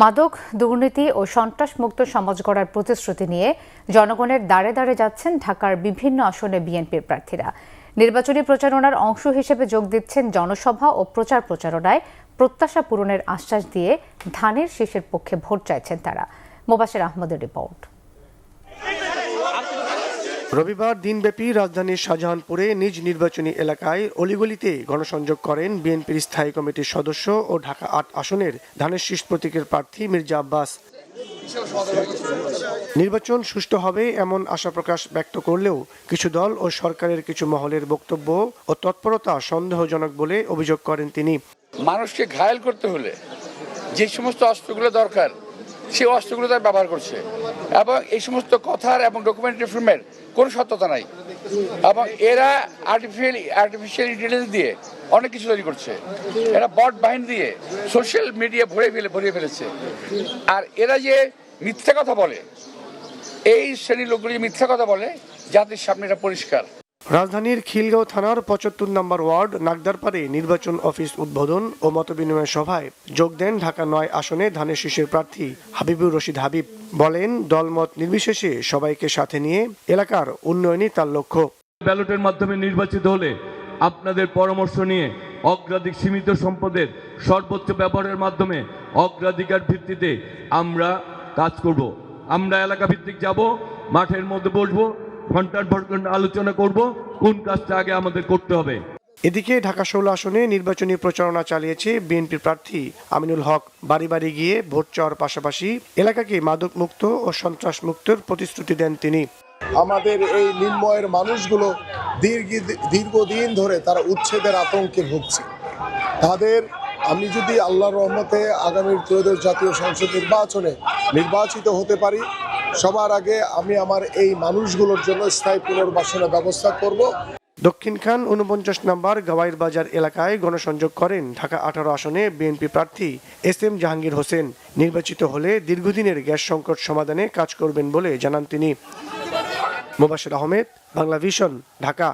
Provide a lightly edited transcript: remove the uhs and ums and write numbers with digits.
মাদক, দুর্নীতি ও সন্ত্রাসমুক্ত সমাজ গড়ার প্রতিশ্রুতি নিয়ে জনগণের দ্বারে দ্বারে যাচ্ছেন ঢাকার বিভিন্ন আসনে বিএনপির প্রার্থীরা। নির্বাচনী প্রচারণার অংশ হিসেবে যোগ দিচ্ছেন জনসভা ও প্রচারণায় প্রত্যাশা পূরণের আশ্বাস দিয়ে ধানের শীষের পক্ষে ভোট চাইছেন তারা। মোবাশ্বের আহমদের রিপোর্ট। রবিবার দিনব্যাপী রাজধানীর শাহজাহানপুরে নিজ নির্বাচনী এলাকায় অলিগলিতে গণসংযোগ করেন বিএনপির স্থায়ী কমিটির সদস্য ও ঢাকা ৮ আসনের ধানের শীষ প্রতীকের প্রার্থী মির্জা আব্বাস। নির্বাচন সুষ্ঠু হবে এমন আশা প্রকাশ ব্যক্ত করলেও কিছু দল ও সরকারের কিছু মহলের বক্তব্য ও তৎপরতা সন্দেহজনক বলে অভিযোগ করেন তিনি। মানুষকে ঘায়েল করতে হলে যে সমস্ত অস্ত্রগুলো দরকার সেই অস্ত্রগুলো তারা ব্যবহার করছে এবং এই সমস্ত কথার এবং ডকুমেন্টারি ফিল্মের কোনো সত্যতা নাই এবং এরা আর্টিফিশিয়াল ইন্টেলিজেন্স দিয়ে অনেক কিছু তৈরি করছে। এরা বট বাহিনী দিয়ে সোশ্যাল মিডিয়া ভরিয়ে ফেলেছে। আর এরা যে মিথ্যা কথা বলে, এই শ্রেণীর লোকগুলো যে মিথ্যা কথা বলে, জাতির সামনে এটা পরিষ্কার। রাজধানীর খিলগাঁও থানার ৭৫ নম্বর ওয়ার্ড নাগদারপাড়ে নির্বাচন অফিস উদ্বোধন ও মতবিনিময় সভায় যোগ দেন ঢাকা ৯ আসনে ধানের শীষের প্রার্থী হাবিবুর রশিদ হাবিব। বলেন, দলমত নির্বিশেষে সবাইকে সাথে নিয়ে এলাকার উন্নয়নই তার লক্ষ্য। ব্যালটের মাধ্যমে নির্বাচিত হলে আপনাদের পরামর্শ নিয়ে অগ্রাধিকার সীমিত সম্পদের সর্বোচ্চ ব্যবহারের মাধ্যমে অগ্রাধিকার ভিত্তিতে আমরা কাজ করব। আমরা এলাকা ভিত্তিক যাব, মাঠের মধ্যে বসবো, ঘন্টার পর ঘন্টা আলোচনা করব কোন কাজটা আগে আমাদের করতে হবে। এদিকে ঢাকা ১৬ আসনে নির্বাচনী প্রচারণা চালিয়েছে বিএনপি প্রার্থী আমিনুল হক। বাড়ি বাড়ি গিয়ে ভোট চাওয়ার পাশাপাশি এলাকাকে মাদক মুক্ত ও সন্ত্রাস মুক্তের প্রতিশ্রুতি দেন তিনি। আমাদের এই নিম্নয়ের মানুষগুলো দীর্ঘদিন ধরে তারা উচ্ছেদের আতঙ্কে ভুগছে। তাদের আমি যদি আল্লাহর রহমতে আগামীর ত্রয়োদশ জাতীয় সংসদ নির্বাচনে নির্বাচিত হতে পারি, সবার আগে আমি আমার এই মানুষগুলোর জন্য স্থায়ী পুনর্বাসনের ব্যবস্থা করব। দক্ষিণখান ৪৯ নম্বর গাওয়াইর বাজার এলাকায় গণসংযোগ করেন ঢাকা ১৮ আসনে বিএনপি প্রার্থী SM জাহাঙ্গীর হোসেন। নির্বাচিত হলে দীর্ঘদিনের গ্যাস সংকট সমাধানে কাজ করবেন বলে জানান তিনি। মোবাশ্বের আহমেদ, বাংলা ভিশন, ঢাকা।